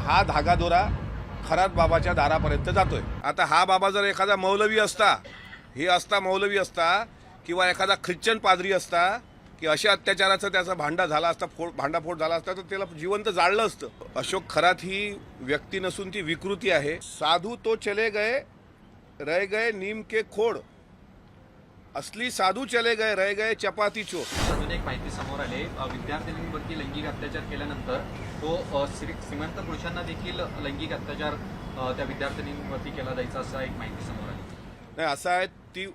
हा धागादोरा खरात बाबाच्या दारापर्यंत जातोय। आता हा बाबा जर एखादा मौलवी असता, मौलवी असता किंवा एखादा ख्रिश्चन पादरी असता की अशा अत्याचाराचं त्याचा भांडाफोड झाला असता तर त्याला जिवंत जाळलं असतं। अशोक खरात ही व्यक्ती नसून ती विकृती आहे। साधू तो चले गए रह गए नीम के खोड, असली साधू चले गए रह गए चपाती चोर। अजून एक माहिती समोर आली, विद्यार्थिनींवरती लैंगिक अत्याचार केल्यानंतर तो श्रीमंत पुरुषांना देखील लैंगिक अत्याचार त्या विद्यार्थिनींवरती केला जायचा असा एक माहिती समोर आली। नाही, असं आहे ती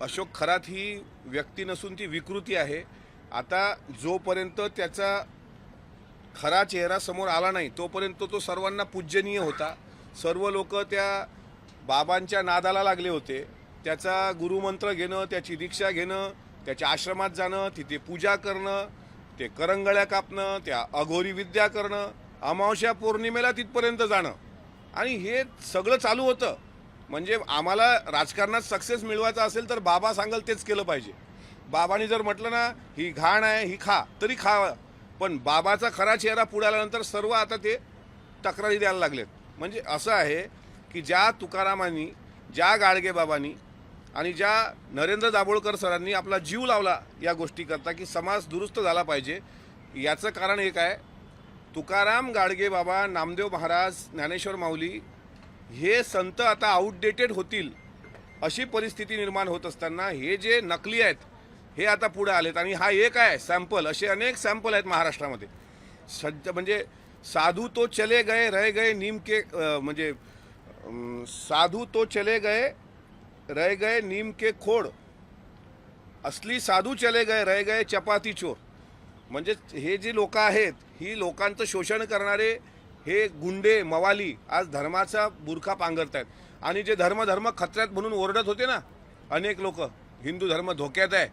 अशोक खरात ही व्यक्ती नसून ती विकृती आहे। आता जोपर्यंत त्याचा खरा चेहरा समोर आला नाही तोपर्यंत तो सर्वांना पूजनीय होता। सर्व लोक त्या बाबांच्या नादाला लागले होते। त्याचा गुरुमंत्र घेणं, त्याची दीक्षा घेणं, त्याच्या आश्रमात जाणं, तिथे पूजा करणं, ते करंगळ्या कापणं, त्या अघोरी विद्या करणं, अमावस्या पौर्णिमेला तिथपर्यंत जाणं आणि हे सगळं चालू होतं। म्हणजे आम्हाला राजकारणात सक्सेस मिळवायचा असेल तर बाबा सांगेल तेच केलं पाहिजे। बाबांनी जर म्हटलं ना ही घाण आहे ही खा तरी खा, पण बाबाचा खरा चेहरा पुढे आल्यानंतर सर्व आता ते तक्रारी द्यायला लागलेत। म्हणजे असं आहे की ज्या तुकारामांनी, ज्या गाडगे बाबांनी आणि ज्या नरेंद्र दाभोळकर सरांनी आपला जीव लावला या गोष्टी करता की समाज दुरुस्त झाला पाहिजे, याचं कारण एक आहे, तुकाराम, गाडगे बाबा, नामदेव महाराज, ज्ञानेश्वर माऊली हे संत आता आउटडेटेड होतील अशी परिस्थिती निर्माण होत असताना हे जे नकली आहेत हे आता पुढे आलेत। आणि हा एक आहे सॅम्पल, असे अनेक सॅम्पल आहेत महाराष्ट्रामध्ये। म्हणजे साधू तो चले गए रह गए नीम के म्हणजे साधू तो चले गए रह गए नीम के खोड, असली साधू चले गए रह गए चपाती चोर। म्हणजे हे जे लोक आहेत ही लोकांचं शोषण करणारे हे गुंडे मवाली आज धर्माचा बुरखा पांघरत आहेत। आणि जे धर्म खतऱ्यात म्हणून ओरडत होते ना अनेक लोक, हिंदू धर्म धोक्यात आहे।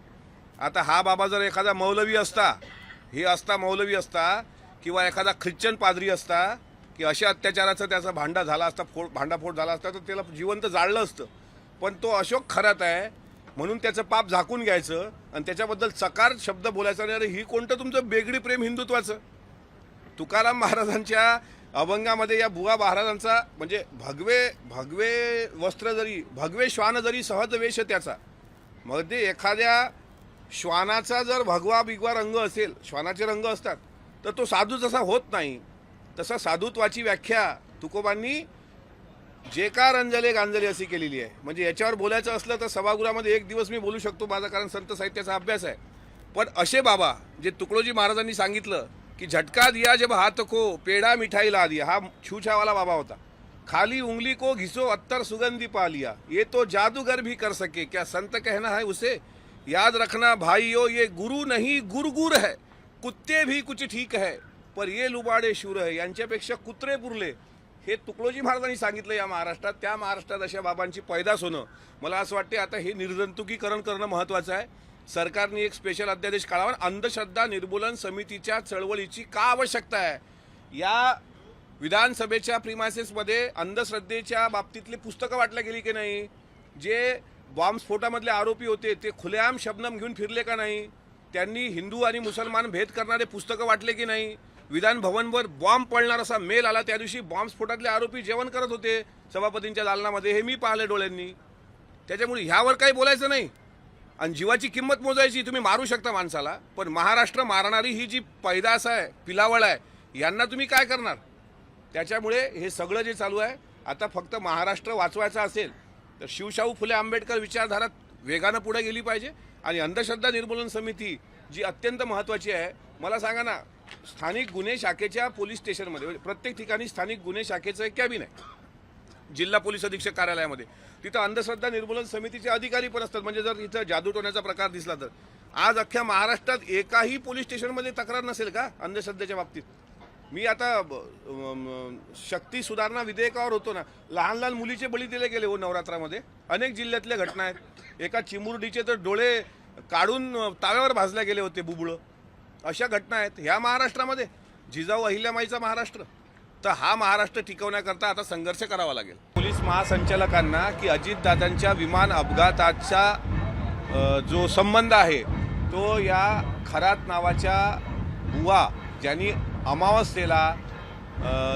आता हा बाबा जर एखादा मौलवी असता, मौलवी असता किंवा एखादा ख्रिश्चन पादरी असता की अशा अत्याचाराचं त्याचा भांडाफोड झाला असता तर त्याला जिवंत जाळलं असतं। पण तो अशोक खरात आहे म्हणून त्याचं पाप झाकून घ्यायचं आणि त्याच्याबद्दल चकार शब्द बोलायचा नाही। अरे ही कोणतं तुमचं बेगडी प्रेम हिंदुत्वाचं? तुकाराम महाराजांच्या अभंगामध्ये या बुवा महाराजांचा म्हणजे भगवे वस्त्र जरी, भगवे श्वान जरी सहज वेश त्याचा, मध्ये एखाद्या श्वानाचा जर भगवा बिगवा रंग असेल, श्वानाचे रंग असतात, तर तो साधू जसा होत नाही तसा साधुत्वाची व्याख्या तुकोबांनी जे का रंजले गांजले अशी केलेली आहे। म्हणजे याच्यावर बोलायचं असलं तर सभागृहामध्ये एक दिवस मी बोलू शकतो माझा, कारण संत साहित्याचा अभ्यास आहे। पण असे बाबा जे तुकडोजी महाराजांनी सांगितलं की झटका दिया जब हाथ को पेड़ा मिठाई ला दिया, हा छूछावाला बाबा होता। खाली उंगली को घिसो अत्तर सुगंधी पा लिया, ये तो जादूगर भी कर सके क्या संत कहना है उसे, याद रखना भाइयों ये गुरु नहीं गुरगुर है, कुत्ते भी कुछ ठीक है पर ये लुबाडे शूर है। यांच्यापेक्षा कुत्रे पुरले हे तुकडोजी महाराजांनी सांगितलं या महाराष्ट्रात। त्या महाराष्ट्रात अशा बाबांची पैदास होणं, मला असं वाटते आता हे निर्जंतुकीकरण करणं महत्त्वाचं आहे। सरकारने एक स्पेशल अध्यादेश काढावा। अंधश्रद्धा निर्मूलन समितीच्या चळवळीची का आवश्यकता आहे? या विधानसभेच्या प्रिमायसेसमध्ये अंधश्रद्धेच्या बाबतीतली पुस्तकं वाटल्या गेली की नाही? जे बॉम्बस्फोटामधले आरोपी होते ते खुलेआम शबनम घेऊन फिरले का नाही? त्यांनी हिंदू आणि मुसलमान भेद करणारे पुस्तकं वाटले की नाही? विधान भवनवर बॉम्ब पडणार असा मेल आला, त्या दिवशी बॉम्बस्फोटातले आरोपी जेवण करत होते सभापतींच्या दालनामध्ये, हे मी पाहिले डोळ्यांनी। त्याच्यामुळे ह्यावर काही बोलायचं नाही आणि जीवाची किंमत मोजायची। तुम्ही मारू शकता माणसाला, पण महाराष्ट्र मारणारी ही जी पैदास आहे, पिलावळ आहे, यांना तुम्ही काय करणार? त्याच्यामुळे हे सगळं जे चालू आहे, आता फक्त महाराष्ट्र वाचवायचा असेल तर शिवशाहू फुले आंबेडकर विचारधारा वेगानं पुढे गेली पाहिजे। आणि अंधश्रद्धा निर्मूलन समिती जी अत्यंत महत्त्वाची आहे, मला सांगा ना, स्थानिक गुन्हे शाखेच्या पोलीस स्टेशनमध्ये प्रत्येक ठिकाणी स्थानिक गुन्हे शाखेचं एक कॅबिन आहे, जिल्हा पोलीस अधीक्षक कार्यालयामध्ये, तिथं अंधश्रद्धा निर्मूलन समितीचे अधिकारी पण असतात। म्हणजे जर इथं जादूटोण्याचा प्रकार दिसला तर आज अख्ख्या महाराष्ट्रात एकाही पोलीस स्टेशनमध्ये तक्रार नसेल का अंधश्रद्धेच्या बाबतीत? मी आता शक्ती सुधारणा विधेयकावर होतो ना, लहान लहान मुलीचे बळी दिले गेले हो नवरात्रामध्ये, अनेक जिल्ह्यातल्या घटना आहेत। एका चिमुरडीचे तर डोळे काढून ताव्यावर भाजल्या गेले होते बुबुळं, अशा घटना आहेत ह्या महाराष्ट्रामध्ये। जिजाऊ अहिल्यामाईचा महाराष्ट्र, तर हा महाराष्ट्र टिकवण्याकरता आता संघर्ष करावा लागेल। पोलीस महासंचालकांना की अजितदादांच्या विमान अपघाताचा जो संबंध आहे तो या खरात नावाच्या बुवा ज्यांनी अमावस्येला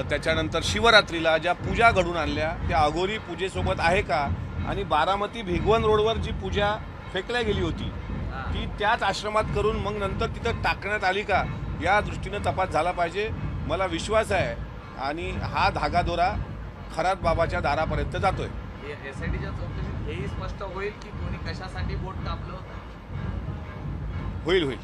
त्याच्यानंतर शिवरात्रीला ज्या पूजा घडून आणल्या त्या अघोरी पूजेसोबत आहे का, आणि बारामती भिगवण रोडवर जी पूजा फेकल्या गेली होती ती त्याच आश्रमात करून मग नंतर तिथं टाकण्यात आली का, या दृष्टीनं तपास झाला पाहिजे. मला विश्वास आहे आणि हा धागादोरा खरात बाबाच्या दारापर्यंत जातोय. एसआयटीच्या चौकशीत हेही स्पष्ट होईल की कोणी कशासाठी बोट कापलं होतं. होईल.